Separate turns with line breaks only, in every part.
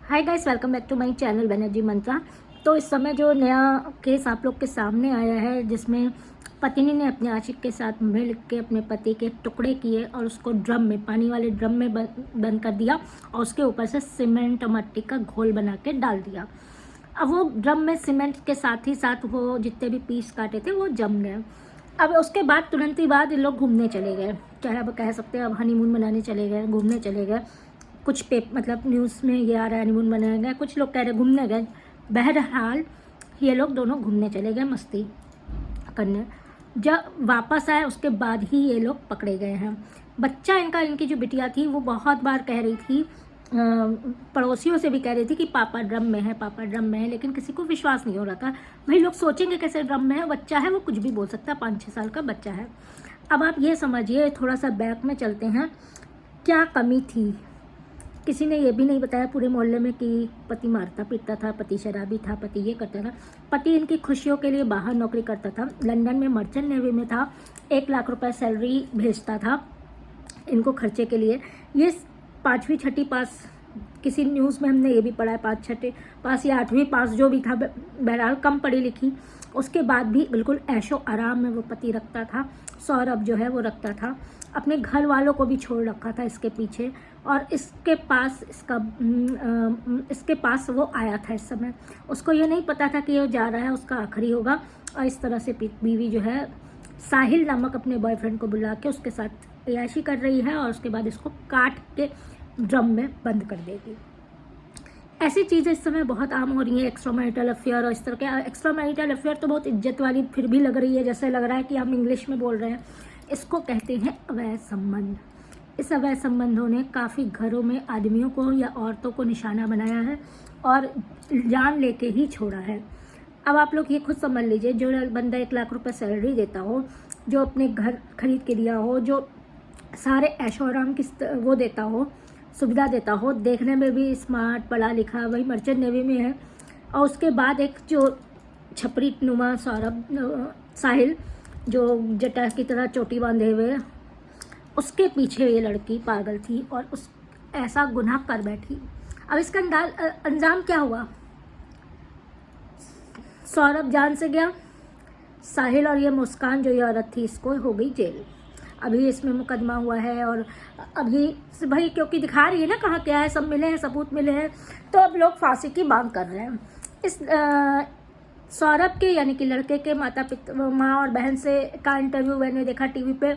Hi guys, welcome back to my channel Banerjee Mantra. तो इस समय जो नया केस आप लोग के सामने आया है, जिसमें पत्नी ने अपने आशिक के साथ मिल के अपने पति के टुकड़े किए और उसको ड्रम में, पानी वाले ड्रम में बंद कर दिया और उसके ऊपर से सीमेंट और मट्टी का घोल बना के डाल दिया। अब वो ड्रम में सीमेंट के साथ ही साथ वो जितने भी पीस काटे थे वो जम गए। अब उसके बाद तुरंत ही बाद ये लोग घूमने चले गए, चाहे अब कह सकते हैं अब हनीमून मनाने चले गए, घूमने चले गए। कुछ मतलब न्यूज़ में ये आ रहा है हनीमून मनाया गया, कुछ लोग कह रहे घूमने गए। बहरहाल ये लोग दोनों घूमने चले गए मस्ती करने। जब वापस आए उसके बाद ही ये लोग पकड़े गए हैं। बच्चा इनकी जो बिटिया थी वो बहुत बार कह रही थी, पड़ोसियों से भी कह रही थी कि पापा ड्रम में है, पापा ड्रम में है, लेकिन किसी को विश्वास नहीं हो रहा था। भाई लोग सोचेंगे कैसे ड्रम में है, बच्चा है, वो कुछ भी बोल सकता है, 5-6 साल का बच्चा है। अब आप ये समझिए, थोड़ा सा बैक में चलते हैं, क्या कमी थी। किसी ने ये भी नहीं बताया पूरे मोहल्ले में कि पति मारता पीटता था, पति शराबी था, पति ये करता था। पति इनकी खुशियों के लिए बाहर नौकरी करता था, लंदन में मर्चेंट नेवी में था, 1 लाख रुपए सैलरी भेजता था इनको खर्चे के लिए। ये 5वीं 6ठी पास, किसी न्यूज़ में हमने ये भी पढ़ा है 5 6 पास या 8वीं पास जो भी था, बहरहाल कम पढ़ी लिखी। उसके बाद भी बिल्कुल ऐशो आराम में वो पति रखता था, सौरभ जो है वो रखता था। अपने घर वालों को भी छोड़ रखा था इसके पीछे, और इसके पास वो आया था इस समय। उसको ये नहीं पता था कि वो जा रहा है उसका आखिरी होगा। और इस तरह से बीवी जो है साहिल नामक अपने बॉयफ्रेंड को बुला के उसके साथ अय्याशी कर रही है, और उसके बाद इसको काट के ड्रम में बंद कर देगी। ऐसी चीज़ें इस समय बहुत आम हो रही हैं, एक्स्ट्रा मैरिटल अफेयर और इस तरह के। एक्स्ट्रा मैरिटल अफेयर तो बहुत इज्जत वाली फिर भी लग रही है, जैसे लग रहा है कि हम इंग्लिश में बोल रहे हैं। इसको कहते हैं अवैध संबंध। इस अवैध संबंधों ने काफ़ी घरों में आदमियों को या औरतों को निशाना बनाया है और जान लेके ही छोड़ा है। अब आप लोग ये खुद समझ लीजिए, जो बंदा 1 लाख रुपए सैलरी देता हो, जो अपने घर खरीद के दिया हो, जो सारे ऐशो आराम की वो देता हो, सुविधा देता हो, देखने में भी स्मार्ट पढ़ा लिखा, वही मर्चेंट नेवी में है, और उसके बाद एक जो छपरी नुमा साहिल जो जटा की तरह चोटी बांधे हुए, उसके पीछे ये लड़की पागल थी और उस ऐसा गुनाह कर बैठी। अब इसका अंजाम क्या हुआ? सौरभ जान से गया, साहिल और ये मुस्कान जो ये औरत थी इसको हो गई जेल। अभी इसमें मुकदमा हुआ है, और अभी भाई क्योंकि दिखा रही है ना कहाँ क्या है, सब मिले हैं, सबूत मिले हैं, तो अब लोग फांसी की मांग कर रहे हैं। इस सौरभ के यानी कि लड़के के माँ और बहन से का इंटरव्यू मैंने देखा टीवी पे।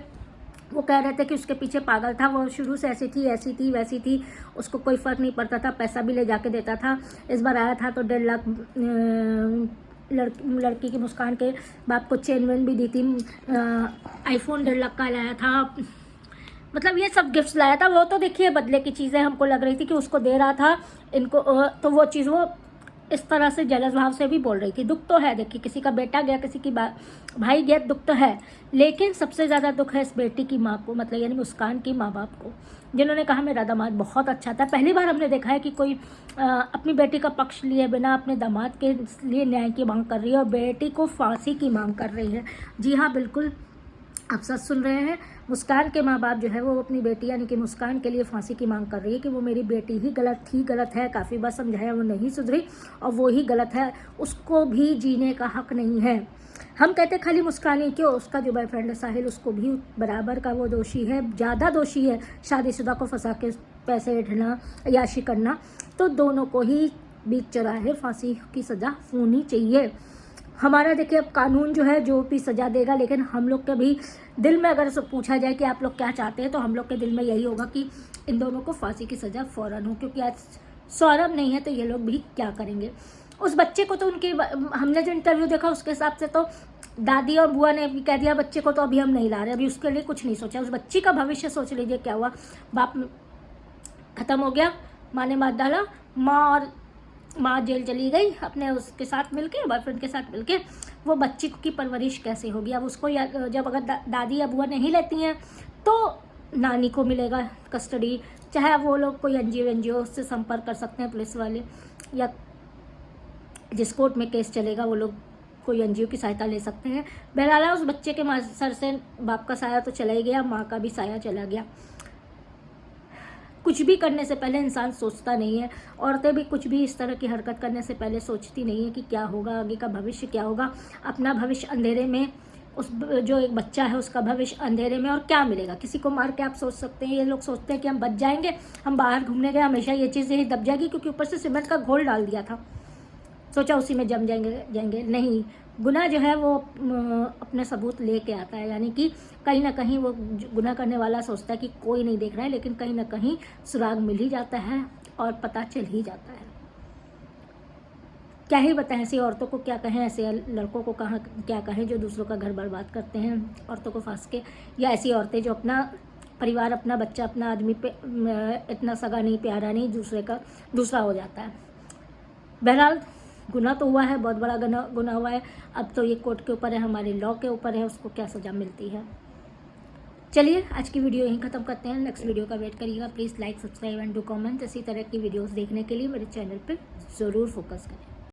वो कह रहे थे कि उसके पीछे पागल था, वो शुरू से ऐसी थी वैसी थी, उसको कोई फ़र्क नहीं पड़ता था, पैसा भी ले जाके देता था। इस बार आया था तो 1.5 लाख लड़की की मुस्कान के बाप को चेन वेन भी दी थी, आईफोन 1.5 लाख का लाया था, मतलब ये सब गिफ्ट्स लाया था। वो तो देखिए बदले की चीज़ें हमको लग रही थी कि उसको दे रहा था इनको, तो वो चीज़ वो इस तरह से जलस भाव से भी बोल रही थी। दुख तो है, देखिए किसी का बेटा गया, किसी की भाई गया, दुख तो है, लेकिन सबसे ज़्यादा दुख है इस बेटी की माँ को, मतलब यानी मुस्कान की माँ बाप को, जिन्होंने कहा मेरा दामाद बहुत अच्छा था। पहली बार हमने देखा है कि कोई अपनी बेटी का पक्ष लिए बिना अपने दामाद के लिए न्याय की मांग कर रही है और बेटी को फांसी की मांग कर रही है। जी हाँ, बिल्कुल आप सच सुन रहे हैं। मुस्कान के माँ बाप जो है वो अपनी बेटी यानी कि मुस्कान के लिए फांसी की मांग कर रही है कि वो मेरी बेटी ही गलत है, काफ़ी बार समझाया वो नहीं सुधरी और वो ही गलत है, उसको भी जीने का हक नहीं है। हम कहते खाली मुस्कान ही क्यों, उसका जो बॉयफ्रेंड है साहिल, उसको भी बराबर का वो दोषी है, ज़्यादा दोषी है, शादीशुदा को फंसा के पैसे उठना, अय्याशी करना। तो दोनों को ही बीच चौराहे फांसी की सज़ा होनी चाहिए। हमारा देखिए अब कानून जो है जो भी सज़ा देगा, लेकिन हम लोग के भी दिल में अगर सब पूछा जाए कि आप लोग क्या चाहते हैं, तो हम लोग के दिल में यही होगा कि इन दोनों को फांसी की सज़ा फ़ौरन हो, क्योंकि आज सौरभ नहीं है तो ये लोग भी क्या करेंगे। उस बच्चे को तो हमने जो इंटरव्यू देखा उसके हिसाब से तो दादी और बुआ ने भी कह दिया बच्चे को तो अभी हम नहीं ला रहे, अभी उसके लिए कुछ नहीं सोचा। उस बच्ची का भविष्य सोच लीजिए क्या हुआ। बाप खत्म हो गया, माँ ने मार डाला, माँ जेल चली गई अपने उसके साथ मिलके, बॉयफ्रेंड के साथ मिलके। वो बच्ची की परवरिश कैसे होगी? अब उसको जब अगर दादी या बुआ नहीं लेती हैं तो नानी को मिलेगा कस्टडी, चाहे वो लोग कोई एनजीओ से संपर्क कर सकते हैं, पुलिस वाले, या जिस कोर्ट में केस चलेगा वो लोग कोई एनजीओ की सहायता ले सकते हैं। बहरहाल उस बच्चे के सर से बाप का साया तो चला ही गया, माँ का भी साया चला गया। कुछ भी करने से पहले इंसान सोचता नहीं है। औरतें भी कुछ भी इस तरह की हरकत करने से पहले सोचती नहीं है कि क्या होगा, आगे का भविष्य क्या होगा। अपना भविष्य अंधेरे में, उस जो एक बच्चा है उसका भविष्य अंधेरे में, और क्या मिलेगा, किसी को मार के आप सोच सकते हैं। ये लोग सोचते हैं कि हम बच जाएंगे, हम बाहर घूमने गए हमेशा ये चीज़ यही दब जाएगी, क्योंकि ऊपर से सीमेंट का घोल डाल दिया था, सोचा उसी में जम जाएंगे। नहीं, गुनाह जो है वो अपने सबूत लेके आता है, यानी कि कहीं ना कहीं वो गुनाह करने वाला सोचता है कि कोई नहीं देख रहा है, लेकिन कहीं ना कहीं सुराग मिल ही जाता है और पता चल ही जाता है। क्या ही बताएं, ऐसी औरतों को क्या कहें, ऐसे लड़कों को कहाँ क्या कहें जो दूसरों का घर बर्बाद करते हैं औरतों को फंस के, या ऐसी औरतें जो अपना परिवार, अपना बच्चा, अपना आदमी पे इतना सगा नहीं, प्यारा नहीं, दूसरा हो जाता है। बहरहाल गुनाह तो हुआ है, बहुत बड़ा गुनाह हुआ है। अब तो ये कोर्ट के ऊपर है, हमारे लॉ के ऊपर है, उसको क्या सज़ा मिलती है। चलिए आज की वीडियो यहीं ख़त्म करते हैं। नेक्स्ट वीडियो का वेट करिएगा। Please like, subscribe and do comment. इसी तरह की वीडियोस देखने के लिए मेरे चैनल पे ज़रूर फोकस करें।